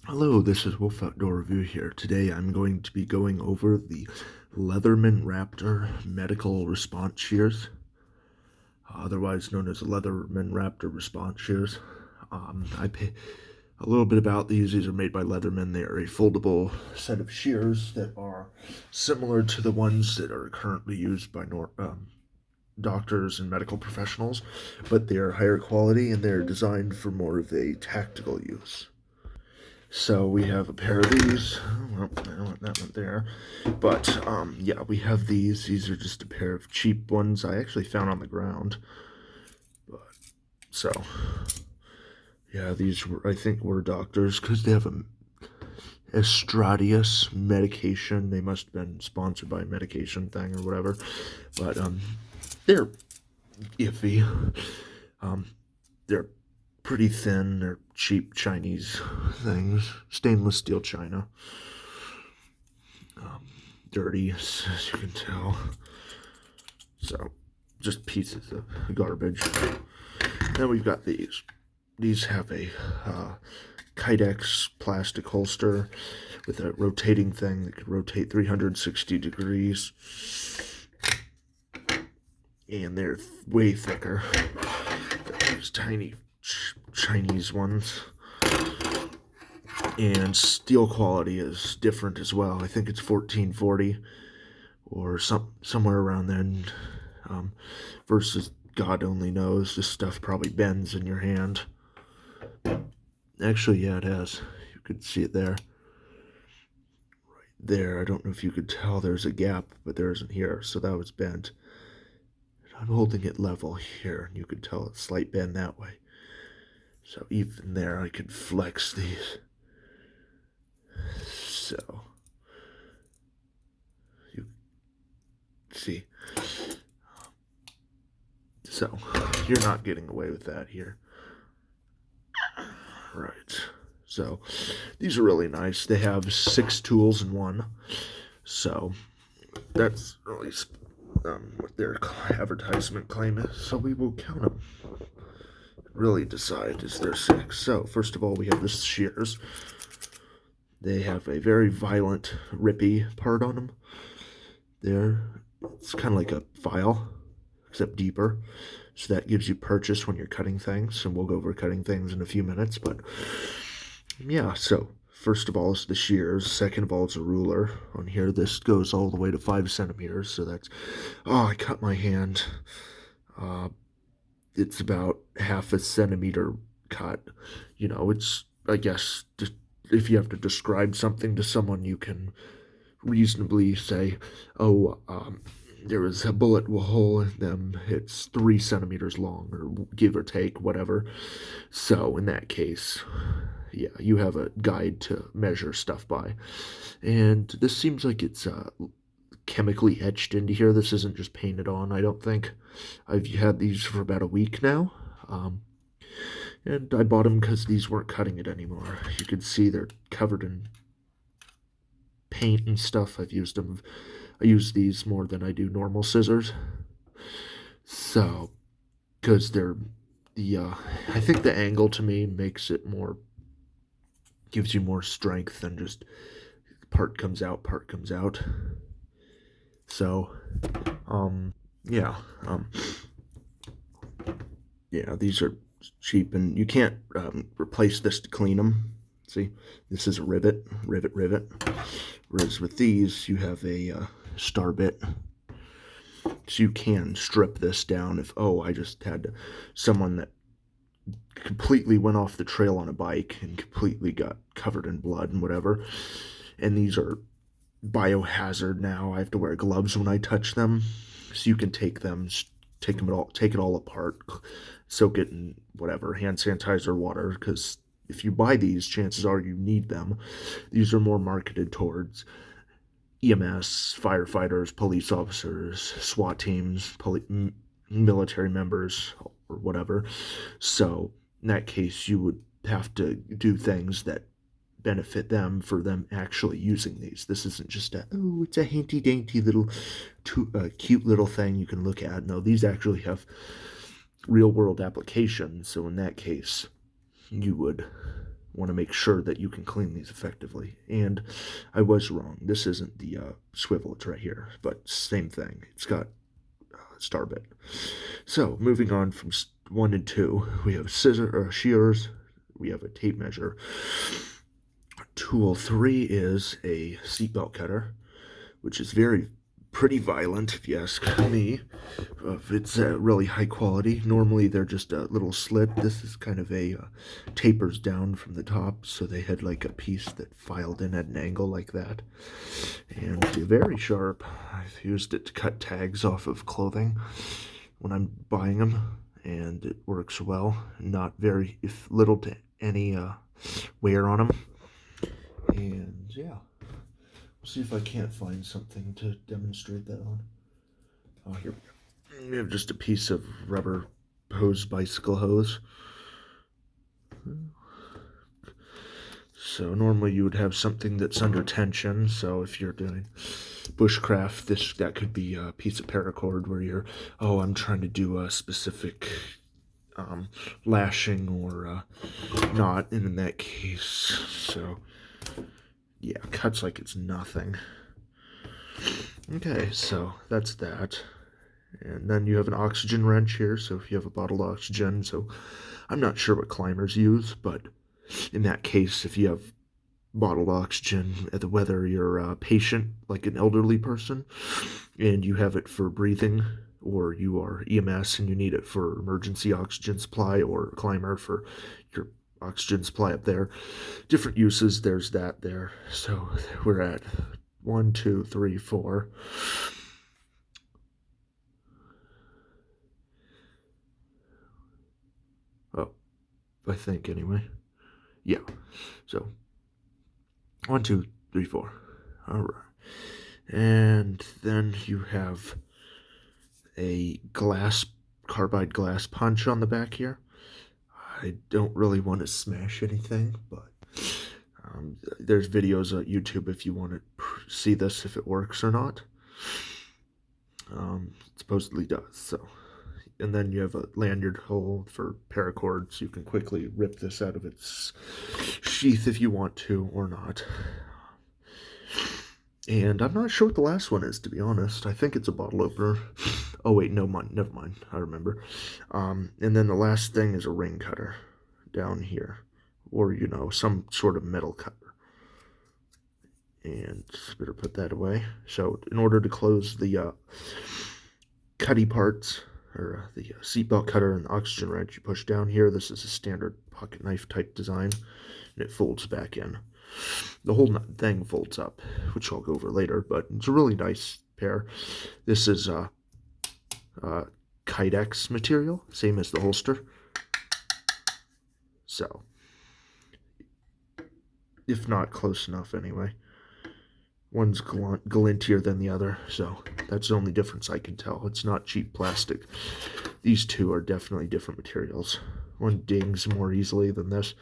Hello, this is Wolf Outdoor Review here. Today I'm going to be going over the Leatherman Raptor Medical Response Shears, otherwise known as Leatherman Raptor Response Shears. I pay a little bit about these. These are made by Leatherman. They are a foldable set of shears that are similar to the ones that are currently used by doctors and medical professionals, but they are higher quality and they're designed for more of a tactical use. So we have a pair of these. Well, I don't want that one there. But, yeah, we have these. These are just a pair of cheap ones I actually found on the ground. But, so, yeah, these were, I think, were doctors because they have a Estradius medication. They must have been sponsored by a medication thing or whatever. But, they're iffy. They're pretty thin. They're cheap Chinese things. Stainless steel china. Dirty, as you can tell. So, just pieces of garbage. Then we've got these. These have a Kydex plastic holster with a rotating thing that can rotate 360 degrees. And they're way thicker than these tiny Chinese ones. And steel quality is different as well. I think it's 1440 or somewhere around then, versus God only knows. This stuff probably bends in your hand. Actually, yeah, it has. You could see it there. Right there. I don't know if you could tell there's a gap, but there isn't here. So that was bent. I'm holding it level here, and you could tell a slight bend that way. So even there, I could flex these. So, you see. So, you're not getting away with that here. Right. So, these are really nice. They have 6 tools in one. So, that's really what their advertisement claim is. So, we will count them. Really decide is there 6. So, first of all, we have the shears. They have a very violent, rippy part on them. It's kind of like a file, except deeper. So that gives you purchase when you're cutting things, and we'll go over cutting things in a few minutes. But yeah, so first of all is the shears. Second of all is a ruler. On here, this goes all the way to 5 centimeters. So that's, I cut my hand. It's about half a centimeter cut. It's, I guess, just if you have to describe something to someone, you can reasonably say, there was a bullet hole in them. It's 3 centimeters long, or give or take, whatever. So in that case, yeah, you have a guide to measure stuff by. And this seems like it's chemically etched into here. This isn't just painted on, I don't think. I've had these for about a week now. And I bought them because these weren't cutting it anymore. You can see they're covered in paint and stuff. I use these more than I do normal scissors. So, because I think the angle to me makes it gives you more strength than just part comes out, part comes out. So, yeah, yeah, these are cheap, and you can't replace this to clean them. See, this is a rivet. Whereas with these, you have a star bit, so you can strip this down. If I just had someone that completely went off the trail on a bike and completely got covered in blood and whatever, and these are biohazard now. I have to wear gloves when I touch them, so you can take it all apart, soak it in whatever, hand sanitizer, water, because if you buy these, chances are you need them. These are more marketed towards EMS, firefighters, police officers, SWAT teams, military members, or whatever. So in that case, you would have to do things that benefit them for them actually using these. This isn't just it's a hanky dainty little cute little thing you can look at. No, these actually have real world applications. So in that case, you would want to make sure that you can clean these effectively. And I was wrong. This isn't the swivel. It's right here. But same thing. It's got star bit. So moving on from 1 and 2, we have shears. We have a tape measure. Tool 3 is a seatbelt cutter, which is pretty violent, if you ask me. It's really high quality. Normally they're just a little slit. This is kind of a tapers down from the top, so they had like a piece that filed in at an angle like that. And very sharp. I've used it to cut tags off of clothing when I'm buying them, and it works well. Not very, if little to any wear on them. And yeah. See if I can't find something to demonstrate that on. Oh, here we go. We have just a piece of rubber hose, bicycle hose. So normally you would have something that's under tension. So if you're doing bushcraft, that could be a piece of paracord where I'm trying to do a specific lashing or knot, and in that case, so yeah, cuts like it's nothing. Okay, so that's that. And then you have an oxygen wrench here, so if you have a bottled oxygen, so I'm not sure what climbers use, but in that case, if you have bottled oxygen, whether you're a patient, like an elderly person, and you have it for breathing, or you are EMS and you need it for emergency oxygen supply, or climber for your oxygen supply up there, different uses, there's that there. So we're at 1, 2, 3, 4. Oh, I think anyway. Yeah. So 1, 2, 3, 4. All right. And then you have a carbide glass punch on the back here. I don't really want to smash anything, but there's videos on YouTube if you want to see this, if it works or not. It supposedly does. So, and then you have a lanyard hole for paracord, so you can quickly rip this out of its sheath if you want to or not. And I'm not sure what the last one is, to be honest. I think it's a bottle opener. Oh wait, no, never mind. I remember. And then the last thing is a ring cutter down here, or some sort of metal cutter. And better put that away. So in order to close the cutty parts, or the seatbelt cutter and the oxygen wrench, you push down here. This is a standard pocket knife type design, and it folds back in. The whole thing folds up, which I'll go over later, but it's a really nice pair. This is Kydex material, same as the holster. So, if not close enough anyway. One's glintier than the other, so that's the only difference I can tell. It's not cheap plastic. These two are definitely different materials. One dings more easily than this,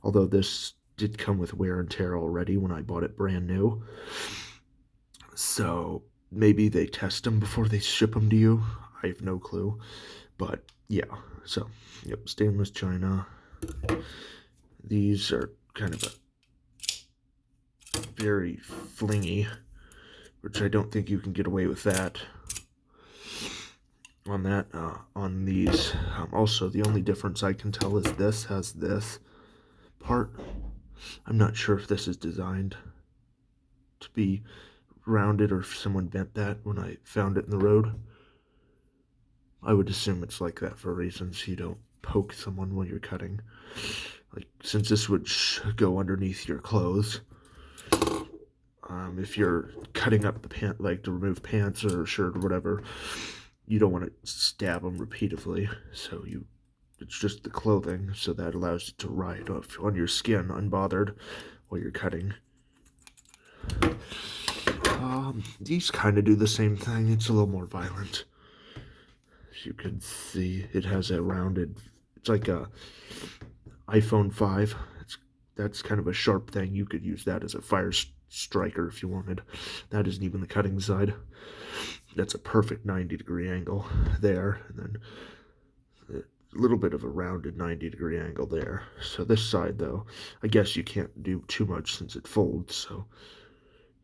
although this did come with wear and tear already when I bought it brand new. So maybe they test them before they ship them to you. I have no clue. But yeah, so yep, stainless china. These are kind of a very flingy, which I don't think you can get away with that on these. Also, the only difference I can tell is this has this part. I'm not sure if this is designed to be rounded or if someone bent that when I found it in the road. I would assume it's like that for a reason, so you don't poke someone while you're cutting. Like, since this would go underneath your clothes, if you're cutting up the pant, like to remove pants or a shirt or whatever, you don't want to stab them repeatedly. So it's just the clothing, so that allows it to ride off on your skin unbothered while you're cutting. These kind of do the same thing. It's a little more violent. As you can see, it has a rounded, it's like a iPhone 5. That's kind of a sharp thing. You could use that as a fire striker if you wanted. That isn't even the cutting side. That's a perfect 90-degree angle there. And then little bit of a rounded 90-degree angle there. So this side, though, I guess you can't do too much since it folds. So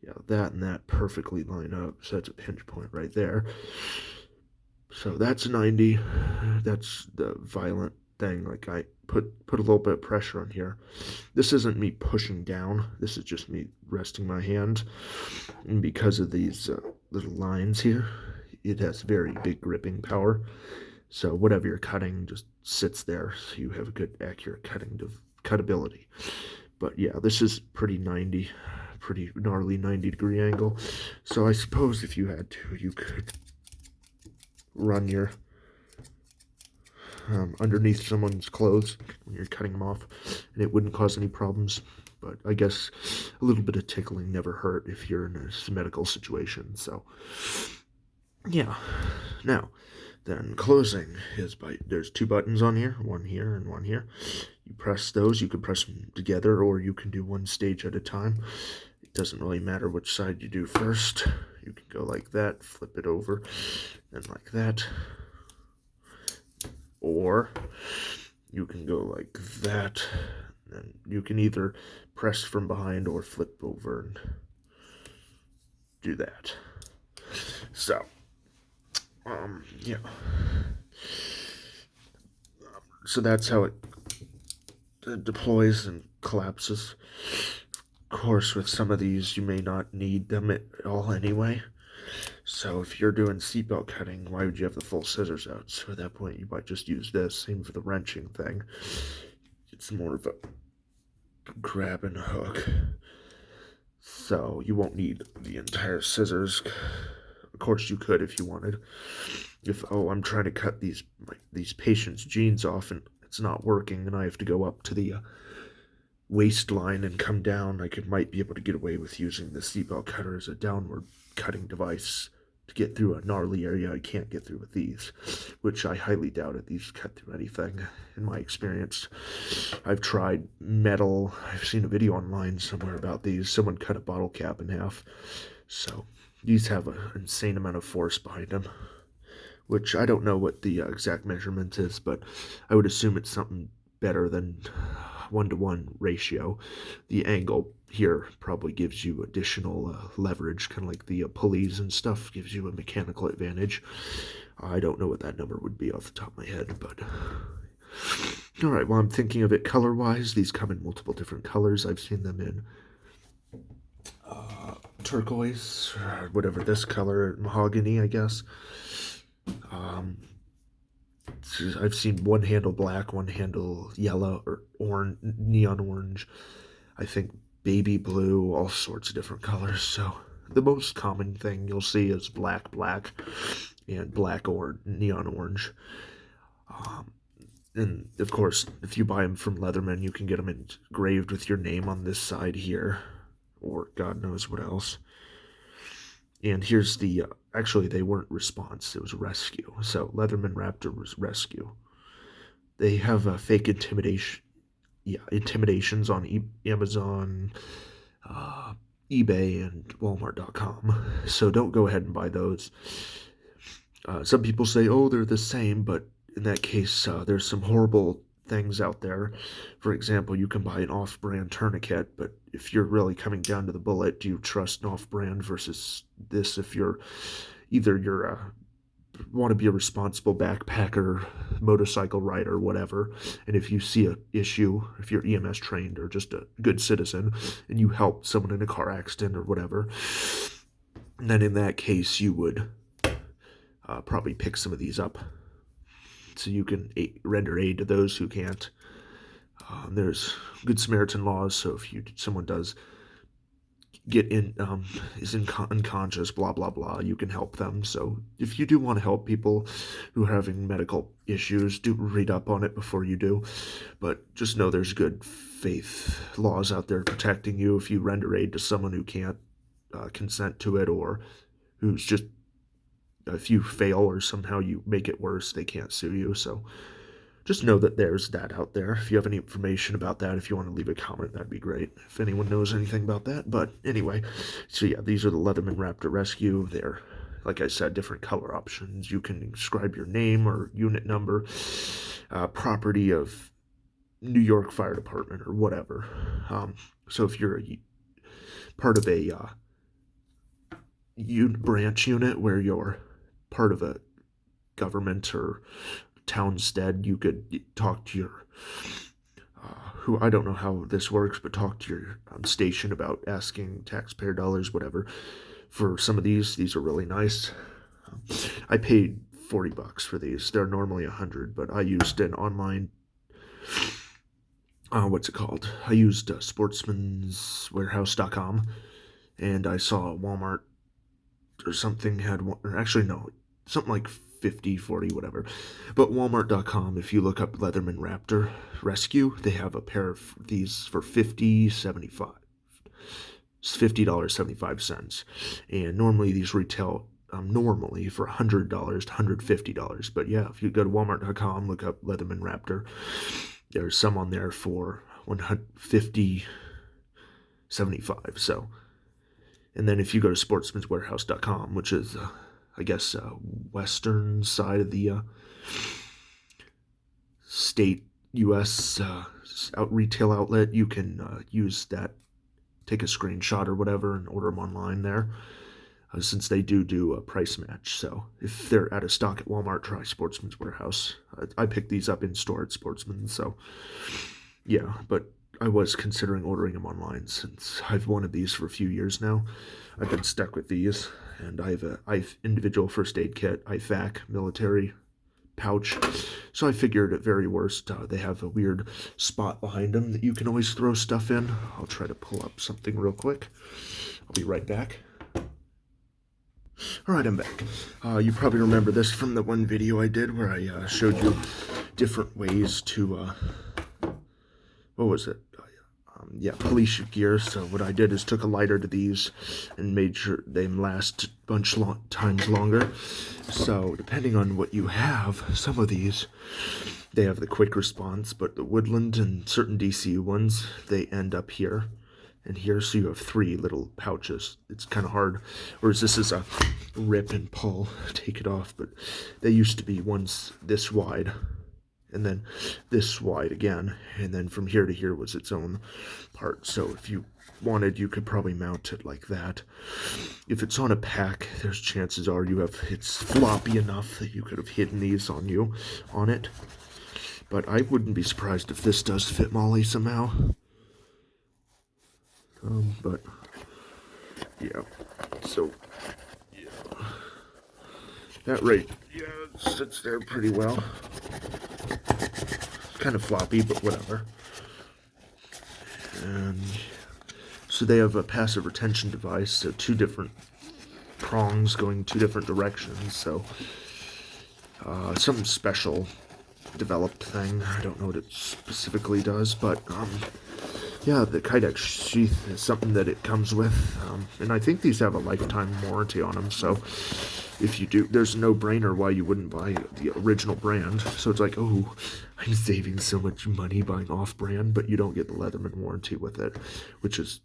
yeah, that and that perfectly line up. So that's a pinch point right there. So that's 90. That's the violent thing. Like I put a little bit of pressure on here. This isn't me pushing down. This is just me resting my hand. And because of these little lines here, it has very big gripping power. So whatever you're cutting just sits there, so you have a good accurate cutability. But yeah, this is pretty gnarly 90-degree angle. So I suppose if you had to, you could run your underneath someone's clothes when you're cutting them off, and it wouldn't cause any problems. But I guess a little bit of tickling never hurt if you're in a medical situation. So yeah. Now, then closing is there's two buttons on here, one here and one here. You press those. You can press them together, or you can do one stage at a time. It doesn't really matter which side you do first. You can go like that, flip it over, and like that. Or you can go like that, and you can either press from behind or flip over and do that. So, yeah. So that's how it deploys and collapses. Of course, with some of these, you may not need them at all anyway. So if you're doing seatbelt cutting, why would you have the full scissors out? So at that point, you might just use this. Same for the wrenching thing. It's more of a grab and hook. So you won't need the entire scissors. Of course, you could if you wanted. If, oh, I'm trying to cut these patients' jeans off and it's not working and I have to go up to the waistline and come down, might be able to get away with using the seatbelt cutter as a downward cutting device to get through a gnarly area I can't get through with these, which I highly doubt it. These cut through anything, in my experience. I've tried metal. I've seen a video online somewhere about these. Someone cut a bottle cap in half. So these have an insane amount of force behind them, which I don't know what the exact measurement is, but I would assume it's something better than 1-to-1 ratio. The angle here probably gives you additional leverage, kind of like the pulleys and stuff gives you a mechanical advantage. I don't know what that number would be off the top of my head, but alright, well, I'm thinking of it color-wise. These come in multiple different colors. I've seen them in turquoise, or whatever this color, mahogany, I guess. I've seen one handle black, one handle yellow, or orange, neon orange. I think baby blue, all sorts of different colors. So the most common thing you'll see is black, and black or neon orange. And of course, if you buy them from Leatherman, you can get them engraved with your name on this side here, or God knows what else. And here's the, actually they weren't Response, it was Rescue. So Leatherman Raptor was Rescue. They have fake intimidations on Amazon, eBay, and Walmart.com. So don't go ahead and buy those. Some people say, oh, they're the same, but in that case, there's some horrible things out there. For example, you can buy an off-brand tourniquet, but if you're really coming down to the bullet, do you trust an off-brand versus this? If you're want to be a responsible backpacker, motorcycle rider, whatever, and if you see an issue, if you're EMS trained or just a good citizen, and you help someone in a car accident or whatever, then in that case you would probably pick some of these up, so you can render aid to those who can't. There's Good Samaritan laws, so if someone does get unconscious, blah blah blah, you can help them. So if you do want to help people who are having medical issues, do read up on it before you do. But just know there's good faith laws out there protecting you if you render aid to someone who can't consent to it, or who's just, if you fail or somehow you make it worse, they can't sue you. So just know that there's that out there. If you have any information about that, if you want to leave a comment, that'd be great, if anyone knows anything about that. But anyway, so yeah, these are the Leatherman Raptor Rescue. They're, like I said, different color options. You can inscribe your name or unit number, property of New York Fire Department or whatever. So if you're part of a branch unit where you're part of a government or townstead, you could talk to your who, I don't know how this works, but talk to your station about asking taxpayer dollars, whatever, for some of these. These are really nice. I paid $40 for these. They're normally $100, but I used an online, what's it called? I used sportsmanswarehouse.com, and I saw Walmart or something had one, or actually no, something like 50, 40, whatever. But Walmart.com, if you look up Leatherman Raptor Rescue, they have a pair of these for $50.75. And normally these retail normally for $100 to $150. But yeah, if you go to Walmart.com, look up Leatherman Raptor, there's some on there for $150.75. So, and then if you go to sportsmanswarehouse.com, which is I guess western side of the state U.S. Retail outlet, you can use that, take a screenshot or whatever, and order them online there, since they do a price match. So if they're out of stock at Walmart, try Sportsman's Warehouse. I picked these up in store at Sportsman's, so yeah, but I was considering ordering them online since I've wanted these for a few years now. I've been stuck with these, and I have individual first aid kit, IFAC, military pouch. So I figured at very worst, they have a weird spot behind them that you can always throw stuff in. I'll try to pull up something real quick. I'll be right back. Alright, I'm back. You probably remember this from the one video I did where I showed you different ways to, what was it? Police gear. So what I did is took a lighter to these and made sure they last a bunch times longer. So depending on what you have, some of these, they have the quick response, but the woodland and certain DCU ones, they end up here and here. So you have 3 little pouches. It's kind of hard. Whereas this is a rip and pull, take it off. But they used to be ones this wide, and then this wide again, and then from here to here was its own part. So if you wanted, you could probably mount it like that. If it's on a pack, there's chances are it's floppy enough that you could have hidden these on it. But I wouldn't be surprised if this does fit Molly somehow. But yeah, so yeah, that right, yeah, it sits there pretty well. Kind of floppy, but whatever. And so they have a passive retention device, so 2 different prongs going 2 different directions. So some special developed thing. I don't know what it specifically does, but yeah, the Kydex sheath is something that it comes with, and I think these have a lifetime warranty on them. So if you do, there's a no-brainer why you wouldn't buy the original brand. So it's like, oh, I'm saving so much money buying off-brand, but you don't get the Leatherman warranty with it, which is,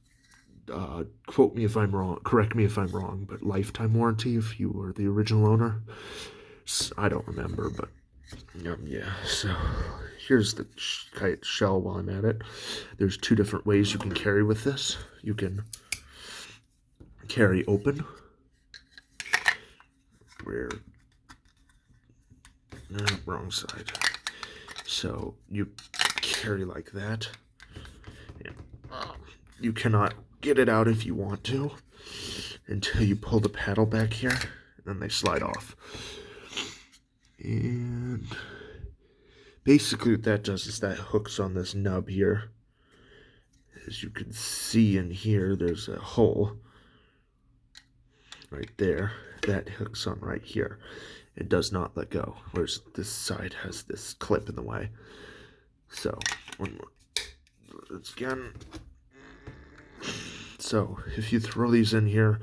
quote me if I'm wrong, correct me if I'm wrong, but lifetime warranty if you were the original owner. I don't remember, but yeah. So here's the kite shell while I'm at it. There's 2 different ways you can carry with this. You can carry open, wrong side. So you carry like that, and you cannot get it out if you want to until you pull the paddle back here, and then they slide off. And basically what that does is that hooks on this nub here. As you can see in here, there's a hole right there that hooks on right here. It does not let go, whereas this side has this clip in the way. So one more, let's again. So if you throw these in here,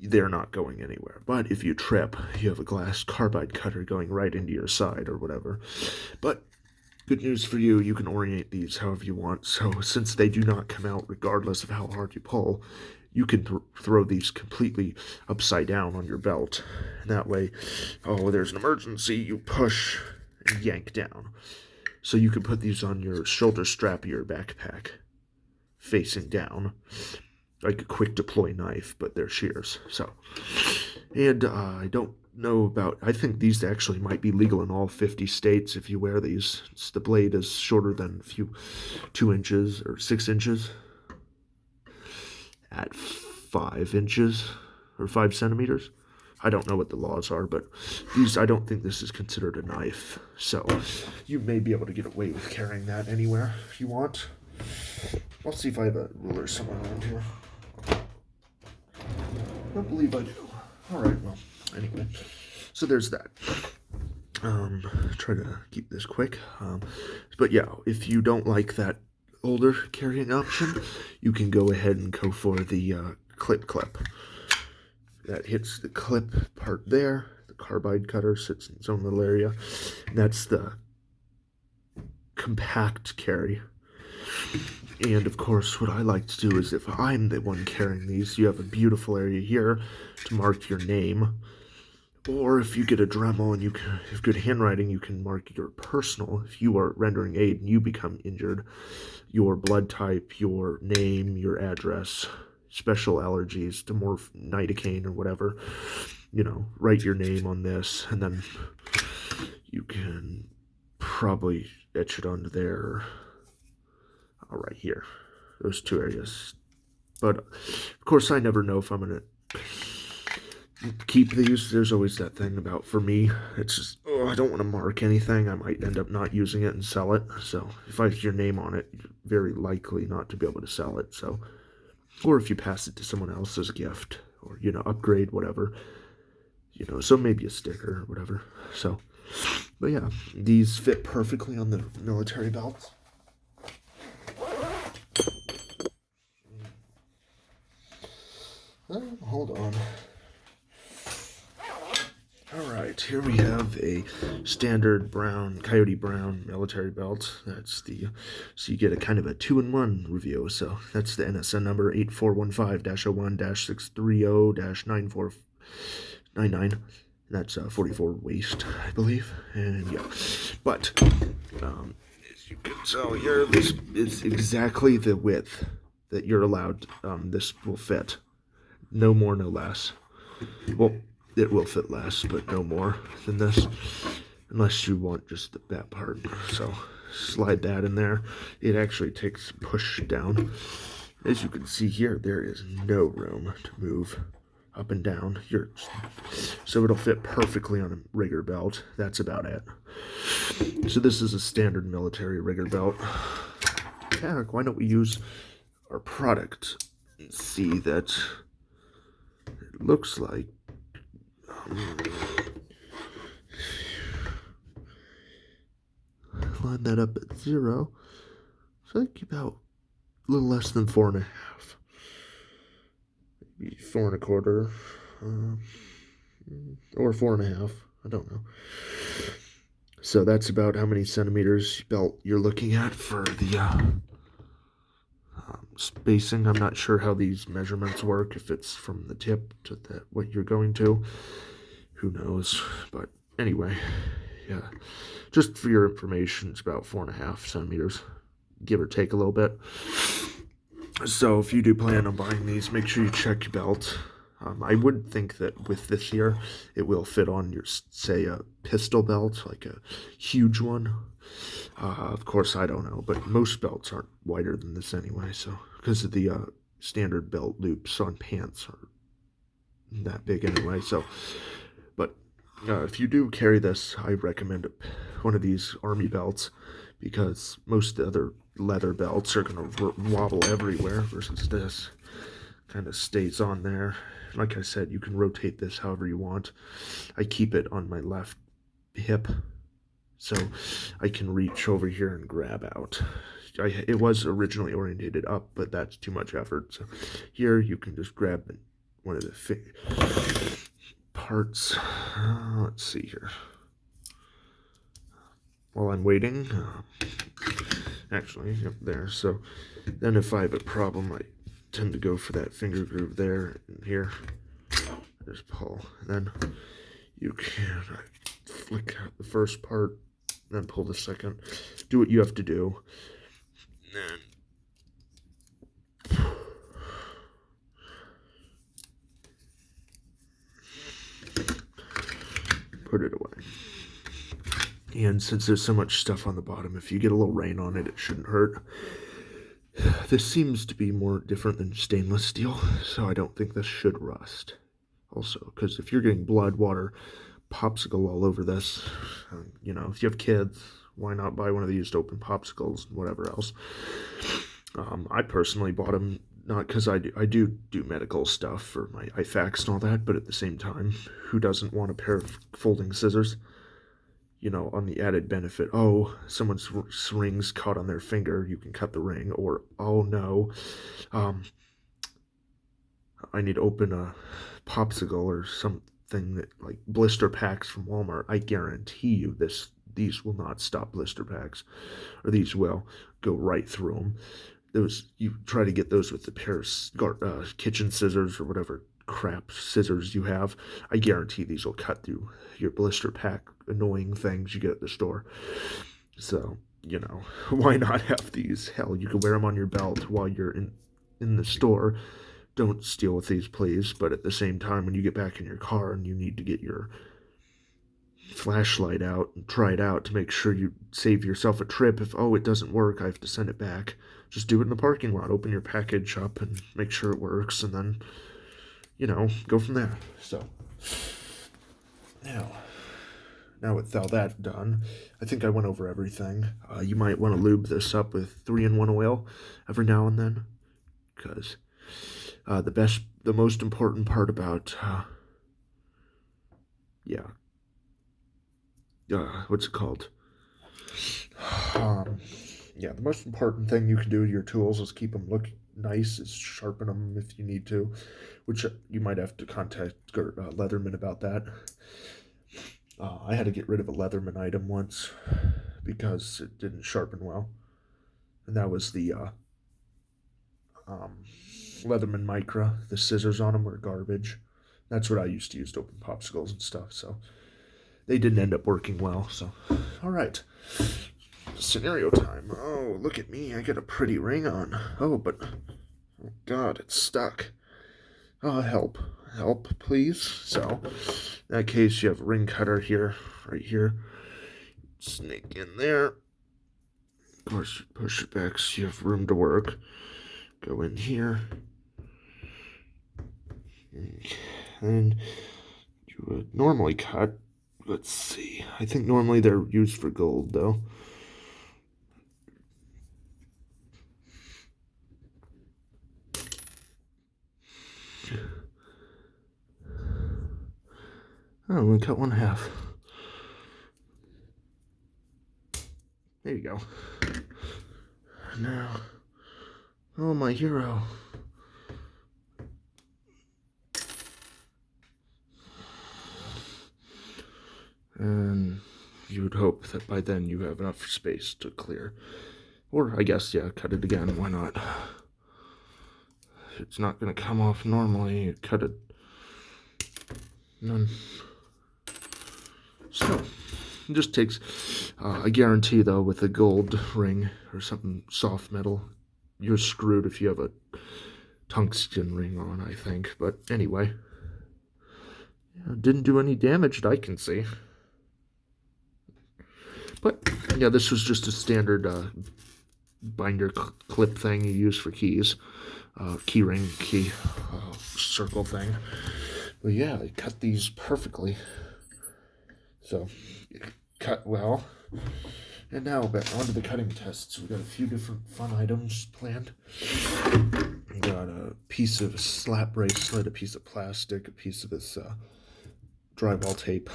they're not going anywhere. But if you trip, you have a glass carbide cutter going right into your side or whatever. But good news for you, you can orient these however you want. So since they do not come out regardless of how hard you pull, you can throw these completely upside down on your belt. And that way, oh, there's an emergency, you push, yank down. So you could put these on your shoulder strap of your backpack, facing down, like a quick deploy knife, but they're shears. So, and I don't know about, I think these actually might be legal in all 50 states if you wear these. The blade is shorter than 2 inches or 6 inches at 5 inches or 5 centimeters. I don't know what the laws are, but these, I don't think this is considered a knife. So you may be able to get away with carrying that anywhere if you want. I'll see if I have a ruler somewhere around here. I don't believe I do. All right, well, anyway. So there's that. Try to keep this quick. But yeah, if you don't like that older carrying option, you can go ahead and go for the clip. That hits the clip part there. The carbide cutter sits in its own little area. And that's the compact carry. And of course, what I like to do is if I'm the one carrying these, you have a beautiful area here to mark your name. Or if you get a Dremel and you have good handwriting, you can mark your personal. If you are rendering aid and you become injured, your blood type, your name, your address, special allergies to nidocaine or whatever, write your name on this, and then you can probably etch it onto there. Right here, those 2 areas. But of course, I never know if I'm gonna keep these. There's always that thing about, for me, it's just, I don't want to mark anything. I might end up not using it and sell it. So if I have your name on it, you're very likely not to be able to sell it. So, or if you pass it to someone else as a gift, or upgrade, whatever, so maybe a sticker or whatever. So, but yeah, these fit perfectly on the military belts. Hold on. Alright, here we have a standard brown, coyote brown military belt. That's so you get a kind of a 2-in-1 review. So that's the NSN number 8415-01-630-9499. That's 44 waist, I believe. And yeah, but as you can tell here, this is exactly the width that you're allowed. This will fit. No more, no less. Well, it will fit less, but no more than this, unless you want just that part. So slide that in there. It actually takes push down. As you can see here, there is no room to move up and down. So it'll fit perfectly on a rigger belt. That's about it. So this is a standard military rigger belt. Heck, why don't we use our product and see that it looks like line that up at 0. So I think about a little less than 4.5, maybe 4.25, or 4.5. I don't know. So that's about how many centimeters belt you're looking at for the spacing. I'm not sure how these measurements work, if it's from the tip to what you're going to. Who knows? But anyway, yeah, just for your information, it's about 4.5 centimeters, give or take a little bit. So if you do plan on buying these, make sure you check your belt. I would think that with this here, it will fit on your, say, a pistol belt, like a huge one. Of course, I don't know, but most belts aren't wider than this anyway, so because of the standard belt loops on pants are that big anyway. So, but if you do carry this, I recommend one of these army belts, because most of the other leather belts are going to wobble everywhere, versus this kind of stays on there. Like I said, you can rotate this however you want. I keep it on my left hip, so I can reach over here and grab out. It was originally orientated up, but that's too much effort. So here you can just grab one of the parts. Let's see here. While I'm waiting, actually, yep, there. So then if I have a problem, I tend to go for that finger groove there and here. Just pull. And then you can flick out the first part then pull the second. Do what you have to do. Then put it away. And since there's so much stuff on the bottom, if you get a little rain on it, it shouldn't hurt. This seems to be more different than stainless steel, so I don't think this should rust. Also, because if you're getting blood, water, popsicle all over this, you know, if you have kids, why not buy one of these to open popsicles and whatever else. I personally bought them not because I do medical stuff for my IFACs and all that, but at the same time, who doesn't want a pair of folding scissors? You know, on the added benefit, oh, someone's ring's caught on their finger, you can cut the ring, or oh no, I need to open a popsicle or something that, like blister packs from Walmart. I guarantee you these will not stop blister packs, or these will go right through them. Those, you try to get those with the pair of kitchen scissors or whatever crap scissors you have. I guarantee these will cut through your blister pack annoying things you get at the store. So, you know, why not have these? Hell, you can wear them on your belt while you're in the store. Don't steal with these, please. But at the same time, when you get back in your car and you need to get your flashlight out and try it out to make sure you save yourself a trip, if, oh, it doesn't work, I have to send it back, just do it in the parking lot. Open your package up and make sure it works, and then, you know, go from there. So, now with all that done, I think I went over everything. You might want to lube this up with 3-in-1 oil every now and then, because the most important part about, what's it called? The most important thing you can do to your tools is keep them look nice, is sharpen them if you need to, which you might have to contact Leatherman about that. I had to get rid of a Leatherman item once because it didn't sharpen well, and that was the Leatherman Micra. The scissors on them were garbage. That's what I used to use to open popsicles and stuff, so they didn't end up working well. So, all right. Scenario time. Oh, look at me. I got a pretty ring on. Oh, but, oh God, it's stuck. Oh, help. Help, please. So, in that case, you have a ring cutter here, right here. Snake in there. Of course, push it back so you have room to work. Go in here. And you would normally cut. Let's see. I think normally they're used for gold, though. Oh, we cut one half. There you go. Now, oh, my hero. And you would hope that by then you have enough space to clear. Or, I guess, yeah, cut it again. Why not? If it's not going to come off normally, you cut it. None. So, it just takes, I guarantee though, with a gold ring or something soft metal, you're screwed if you have a tungsten ring on, I think. But anyway, didn't do any damage that I can see. But, yeah, this was just a standard binder clip thing you use for keys. Key ring, key circle thing. But yeah, they cut these perfectly. So, cut well. And now back onto the cutting tests. We got a few different fun items planned. We got a piece of slap bracelet, a piece of plastic, a piece of this drywall tape,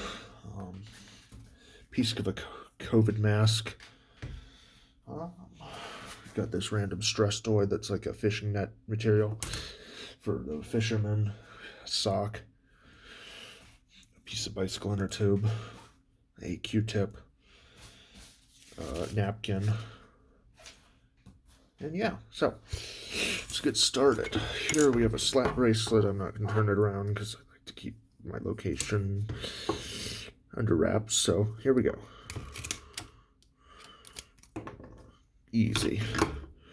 piece of a COVID mask. Got this random stress toy that's like a fishing net material for the fisherman. A sock, a piece of bicycle inner tube, a Q-tip, napkin, and yeah, so let's get started. Here we have a slap bracelet. I'm not going to turn it around because I like to keep my location under wraps, so here we go. easy.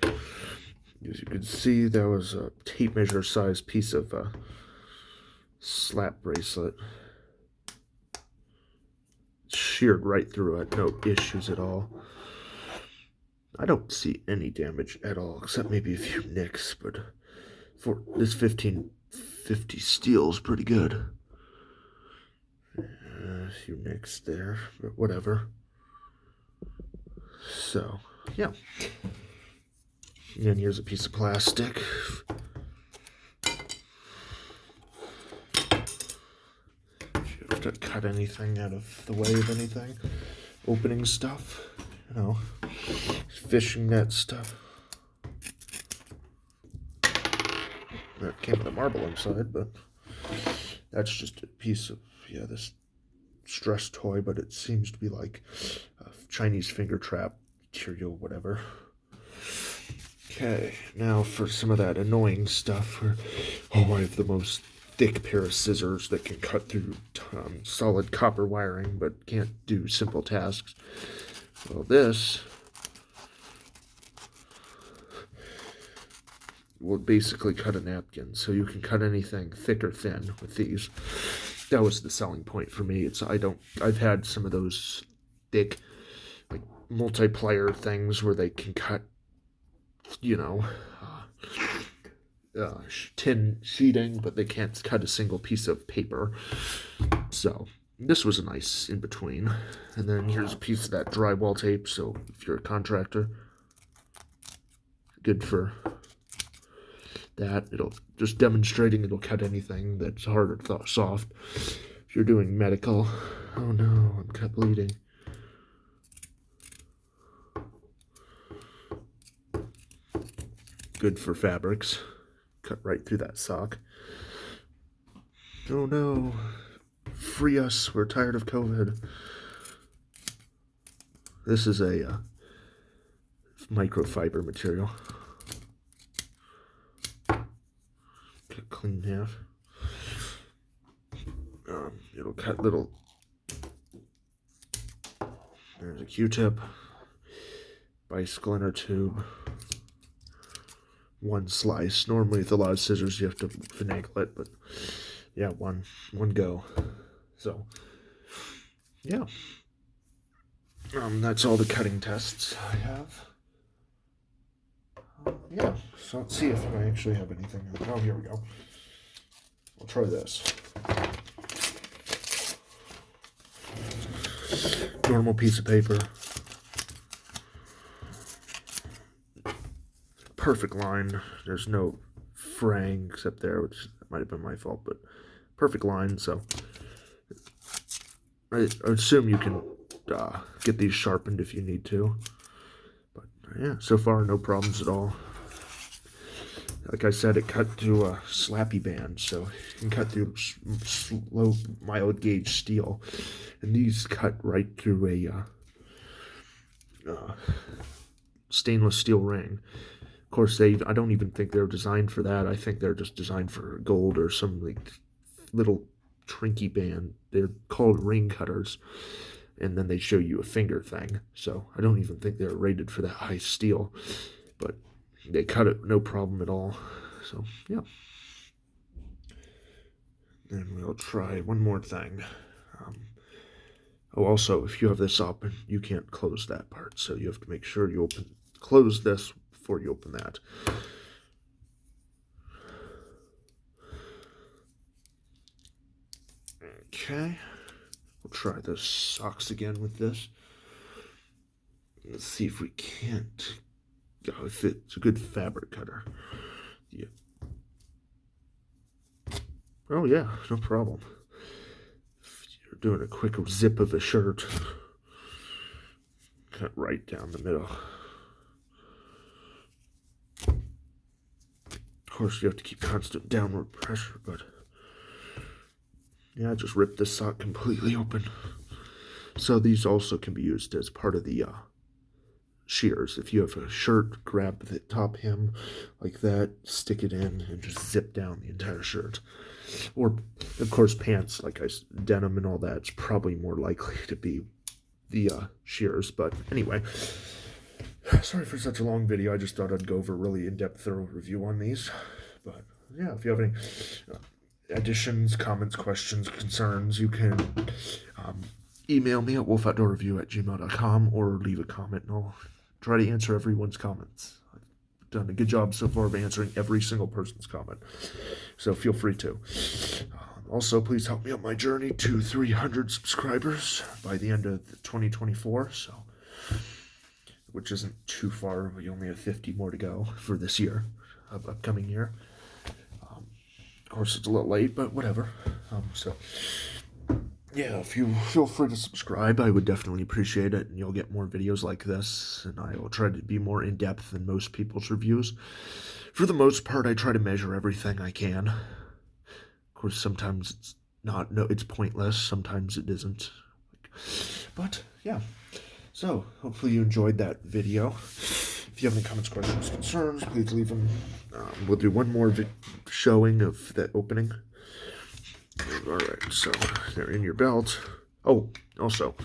As you can see, that was a tape measure size piece of slap bracelet. Sheared right through it, no issues at all. I don't see any damage at all, except maybe a few nicks, but for this 1550 steel is pretty good. A few nicks there, but whatever. So, yeah. And here's a piece of plastic. If you have to cut anything out of the way of anything, opening stuff, you know, fishing net stuff. That came with a marble inside, but that's just a piece of, yeah, this stress toy, but it seems to be like a Chinese finger trap material, whatever. Okay, now for some of that annoying stuff. Oh, I have the most thick pair of scissors that can cut through solid copper wiring, but can't do simple tasks. Well, this will basically cut a napkin, so you can cut anything thick or thin with these. That was the selling point for me. I've had some of those thick, like, multiplier things where they can cut, you know, tin sheeting, but they can't cut a single piece of paper. So this was a nice in between. And then here's a piece of that drywall tape, so if you're a contractor, good for that. It'll just demonstrating it'll cut anything that's hard or soft. If you're doing medical, oh no, I'm cut bleeding. Good for fabrics. Cut right through that sock. Oh no, free us, we're tired of COVID. This is a microfiber material. Cut clean half. It'll cut little. There's a Q-tip, bicycle inner tube, one slice. Normally with a lot of scissors you have to finagle it, but yeah, one go. So yeah, that's all the cutting tests I have. Yeah, so let's see if I actually have anything. Oh, here we go. I'll try this. Normal piece of paper. Perfect line. There's no fraying except there, which might have been my fault, but perfect line. So I assume you can get these sharpened if you need to. But yeah, so far no problems at all. Like I said, it cut through a slappy band, so you can cut through slow, mild gauge steel. And these cut right through a stainless steel ring. Of course, I don't even think they're designed for that. I think they're just designed for gold or some like little trinky band. They're called ring cutters. And then they show you a finger thing. So I don't even think they're rated for that high steel. But they cut it no problem at all. So yeah. And we'll try one more thing. Also, if you have this open, you can't close that part. So you have to make sure you close this before you open that. Okay. We'll try the socks again with this. Let's see if we can't. Oh, if it's a good fabric cutter. Yeah. Oh yeah, no problem. If you're doing a quick zip of a shirt, cut right down the middle. Of course, you have to keep constant downward pressure, but yeah, just rip this sock completely open. So these also can be used as part of the shears. If you have a shirt, grab the top hem like that, stick it in, and just zip down the entire shirt. Or, of course, pants, like denim and all that, it's probably more likely to be the shears. But anyway, sorry for such a long video. I just thought I'd go over a really in-depth, thorough review on these. But yeah, if you have any additions, comments, questions, concerns, you can email me at wolfoutdoorreview@gmail.com or leave a comment, and I'll try to answer everyone's comments. I've done a good job so far of answering every single person's comment, so feel free to. Also, please help me on my journey to 300 subscribers by the end of 2024, which isn't too far. We only have 50 more to go for this year, upcoming year. Of course, it's a little late, but whatever. Yeah, if you feel free to subscribe, I would definitely appreciate it, and you'll get more videos like this, and I will try to be more in-depth than most people's reviews. For the most part, I try to measure everything I can. Of course, sometimes it's pointless, sometimes it isn't. But, yeah. So, hopefully you enjoyed that video. If you have any comments, questions, concerns, please leave them. We'll do one more showing of that opening. Alright, so they're in your belt. Oh, also,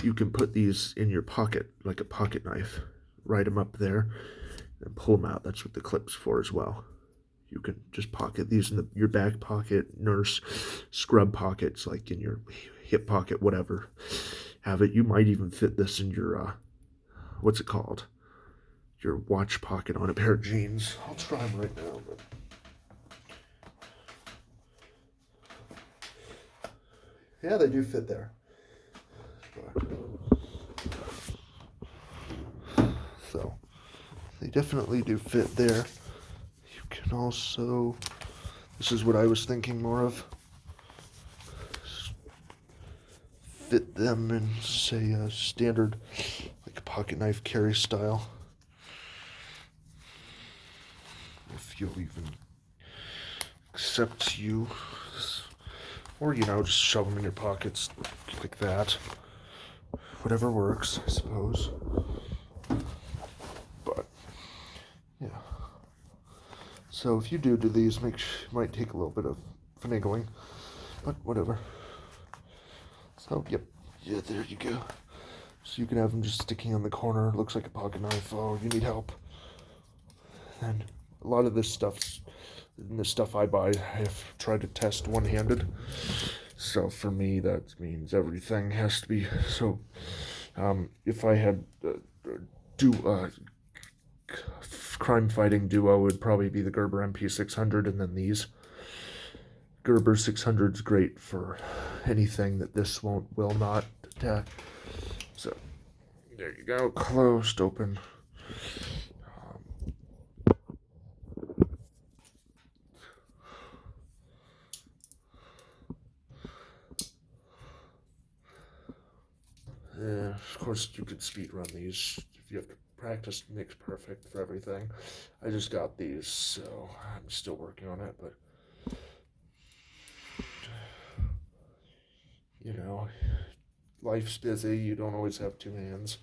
you can put these in your pocket, like a pocket knife. Write them up there, and pull them out. That's what the clip's for as well. You can just pocket these in your back pocket, nurse, scrub pockets, like in your hip pocket, whatever. Have it. You might even fit this in your, what's it called? Your watch pocket on a pair of jeans. I'll try them right now, but... yeah, they do fit there. So, they definitely do fit there. You can also, this is what I was thinking more of, fit them in, say, a standard, like a pocket knife carry style. If you'll even accept you. Or, just shove them in your pockets like that. Whatever works, I suppose. But, yeah. So if you do these, it might take a little bit of finagling. But whatever. So, yep. Yeah, there you go. So you can have them just sticking on the corner. Looks like a pocket knife. Oh, you need help. And a lot of this stuff's... and the stuff I buy, I have tried to test one-handed. So for me, that means everything has to be. So if I had crime fighting duo, it would probably be the Gerber MP600, and then these. Gerber 600 is great for anything that this will not attack. So there you go, closed, open. Of course, you could speed run these. If you have to practice, makes perfect for everything. I just got these, so I'm still working on it, but life's busy. You don't always have two hands.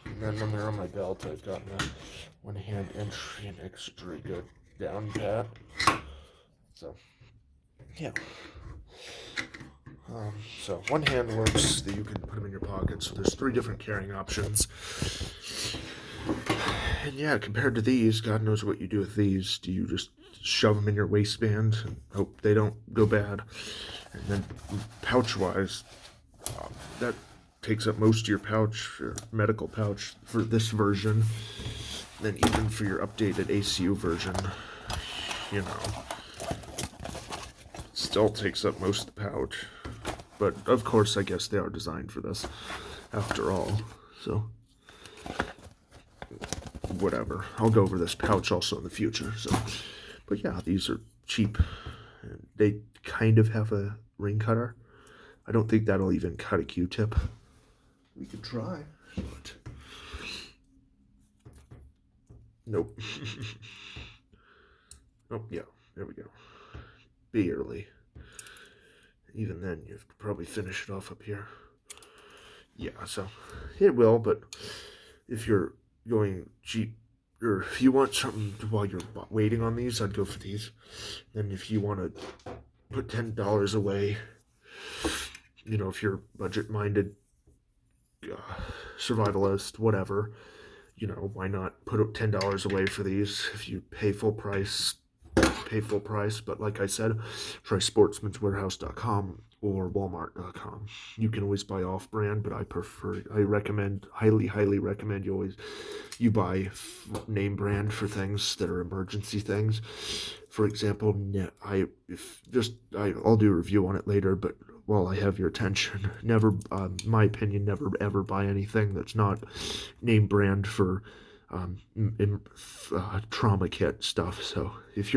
And then when they're on my belt, I've gotten a one-hand entry and extra good down pat. So, yeah. So one hand works that you can put them in your pocket. So there's 3 different carrying options. And yeah, compared to these, God knows what you do with these. Do you just shove them in your waistband and hope they don't go bad? And then pouch-wise, that takes up most of your pouch, your medical pouch for this version. Then even for your updated ACU version, still takes up most of the pouch. But of course, I guess they are designed for this after all. So whatever. I'll go over this pouch also in the future. So, but yeah, these are cheap. They kind of have a ring cutter. I don't think that'll even cut a Q-tip. We could try, but nope. Oh, yeah, there we go. Barely. Even then, you have to probably finish it off up here. Yeah, so it will, but if you're going cheap or if you want something while you're waiting on these, I'd go for these. Then if you want to put $10 away, you know, if you're budget-minded, survivalist, whatever, you know, why not put $10 away for these? If you pay full price, pay full price. But like I said, try sportsmanswarehouse.com or walmart.com. You can always buy off-brand, but I recommend, highly recommend you buy name brand for things that are emergency things. For example, I'll do a review on it later, but while I have your attention, never, my opinion, never ever buy anything that's not name brand for trauma kit stuff. So if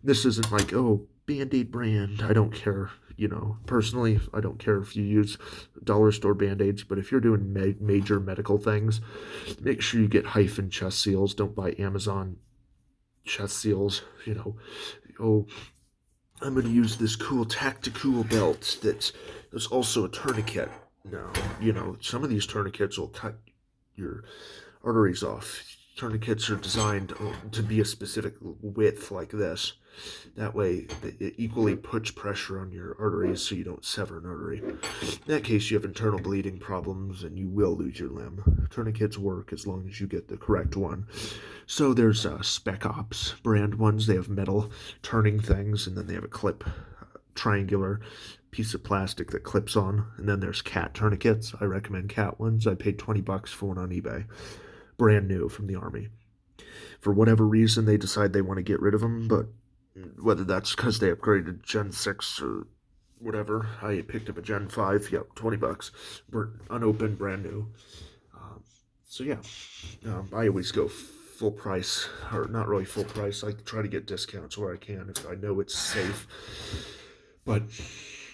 this isn't like, oh, Band-Aid brand, I don't care. You know, personally, I don't care if you use dollar store Band-Aids, but if you're doing major medical things, make sure you get hyphen chest seals. Don't buy Amazon chest seals. You know, oh, I'm going to use this cool tactical belt that's also a tourniquet. No, you know, some of these tourniquets will cut your arteries off. Tourniquets are designed to be a specific width like this. That way, it equally puts pressure on your arteries so you don't sever an artery. In that case, you have internal bleeding problems and you will lose your limb. Tourniquets work as long as you get the correct one. So there's Spec Ops brand ones. They have metal turning things, and then they have a clip, triangular piece of plastic that clips on. And then there's cat tourniquets. I recommend cat ones. I paid $20 for one on eBay. Brand new from the Army. For whatever reason, they decide they want to get rid of them, but whether that's because they upgraded Gen 6 or whatever, I picked up a Gen 5, yep, $20, unopened, brand new. So yeah, I always go full price, or not really full price. I try to get discounts where I can if I know it's safe. But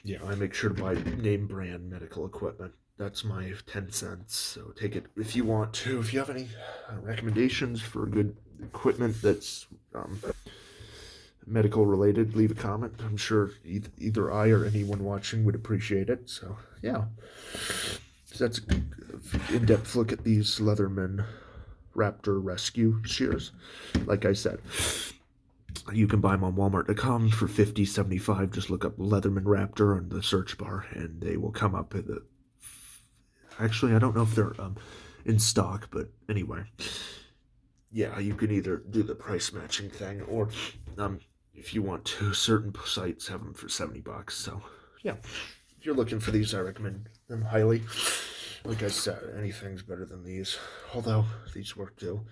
yeah, I make sure to buy name brand medical equipment. That's my 10 cents. So take it if you want to. If you have any recommendations for good equipment that's medical related, leave a comment. I'm sure either I or anyone watching would appreciate it. So yeah, so that's an in-depth look at these Leatherman Raptor Rescue Shears. Like I said, you can buy them on walmart.com for $50, $75. Just look up Leatherman Raptor on the search bar and they will come up with it. Actually, I don't know if they're in stock, but anyway, yeah, you can either do the price matching thing, or if you want to, certain sites have them for $70. So yeah, if you're looking for these, I recommend them highly. Like I said, anything's better than these, although these work too.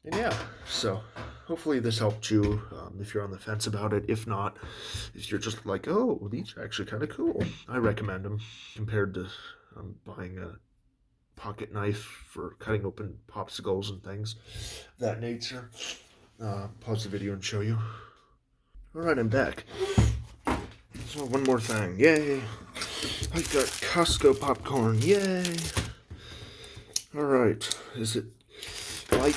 And yeah, so hopefully this helped you if you're on the fence about it. If not, if you're just like, oh, these are actually kind of cool, I recommend them compared to buying a pocket knife for cutting open popsicles and things of that nature. Pause the video and show you. Alright, I'm back. So one more thing. Yay! I got Costco popcorn. Yay! Alright. Is it like...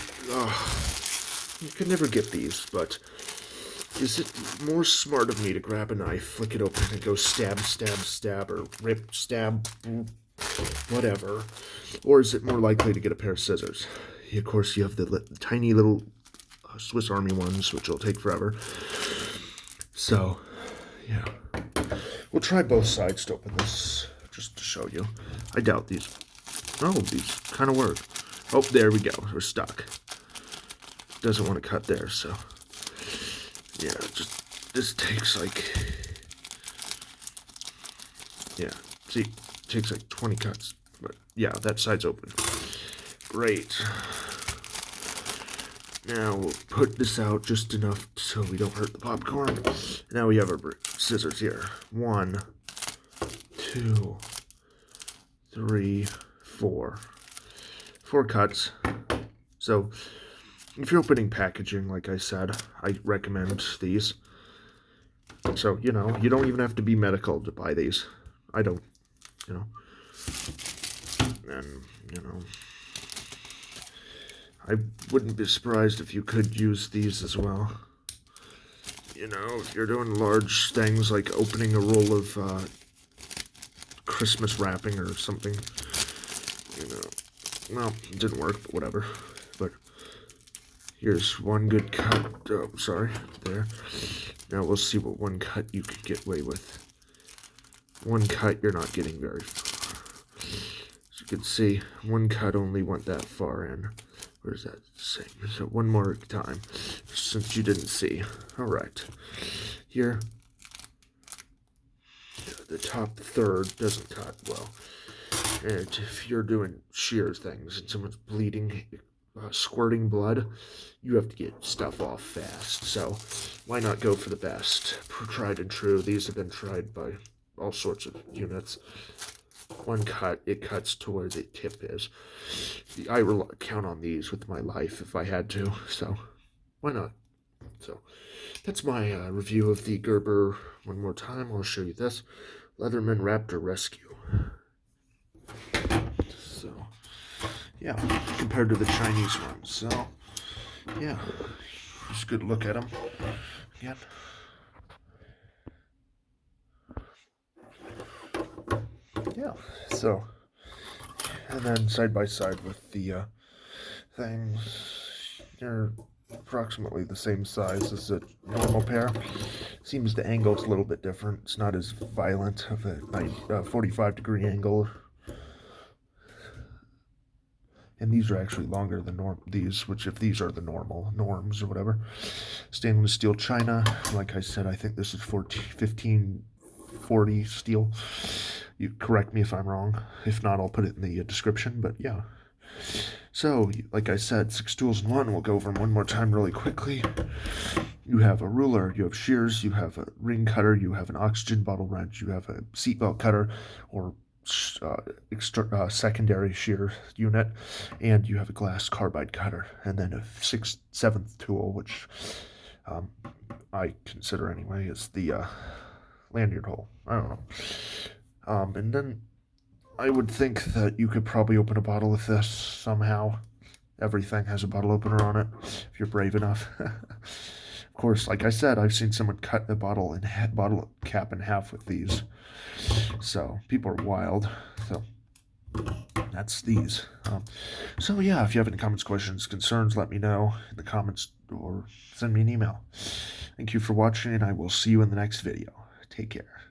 you could never get these, but... is it more smart of me to grab a knife, flick it open, and go stab, stab, stab, or rip, stab, whatever? Or is it more likely to get a pair of scissors? Of course, you have the tiny little Swiss Army ones, which will take forever. So, yeah. We'll try both sides to open this, just to show you. I doubt these. Oh, these kind of work. Oh, there we go. We're stuck. Doesn't want to cut there, so... yeah, just, this takes like... yeah, see, it takes like 20 cuts. But yeah, that side's open. Great. Now we'll put this out just enough so we don't hurt the popcorn. Now we have our scissors here. 1, 2, 3, 4. 4 cuts. So, if you're opening packaging, like I said, I recommend these. So, you know, you don't even have to be medical to buy these. I don't, you know. And, you know, I wouldn't be surprised if you could use these as well. You know, if you're doing large things like opening a roll of Christmas wrapping or something. You know, well, it didn't work, but whatever. But Here's one good cut. Oh, sorry, there. Now we'll see what one cut you could get away with. One cut you're not getting very far. As you can see, one cut only went that far in. Where's that same? So one more time, since you didn't see. All right, here, the top third doesn't cut well. And if you're doing shears things and someone's bleeding, squirting blood, you have to get stuff off fast. So why not go for the best? Tried and true. These have been tried by all sorts of units. One cut, it cuts to where the tip is. I will count on these with my life if I had to, so why not? So that's my review of the Gerber. One more time, I'll show you this. Leatherman Raptor Rescue. So, yeah, compared to the Chinese ones. So, yeah, just a good look at them. Again. Yeah, so, and then side by side with the things, they're approximately the same size as a normal pair. Seems the angle's a little bit different. It's not as violent of a 45-degree angle. And these are actually longer than these, which if these are the norms or whatever. Stainless steel china. Like I said, I think this is 1540 steel. You correct me if I'm wrong. If not, I'll put it in the description, but yeah. So, like I said, 6 tools in one. We'll go over them one more time really quickly. You have a ruler, you have shears, you have a ring cutter, you have an oxygen bottle wrench, you have a seatbelt cutter or secondary shear unit, and you have a glass carbide cutter, and then a 7th tool, which I consider anyway, is the lanyard hole. I don't know. And then I would think that you could probably open a bottle with this somehow. Everything has a bottle opener on it, if you're brave enough. Of course, like I said, I've seen someone cut the bottle cap in half with these. So, people are wild. So, that's these. So, yeah, if you have any comments, questions, concerns, let me know in the comments or send me an email. Thank you for watching, and I will see you in the next video. Take care.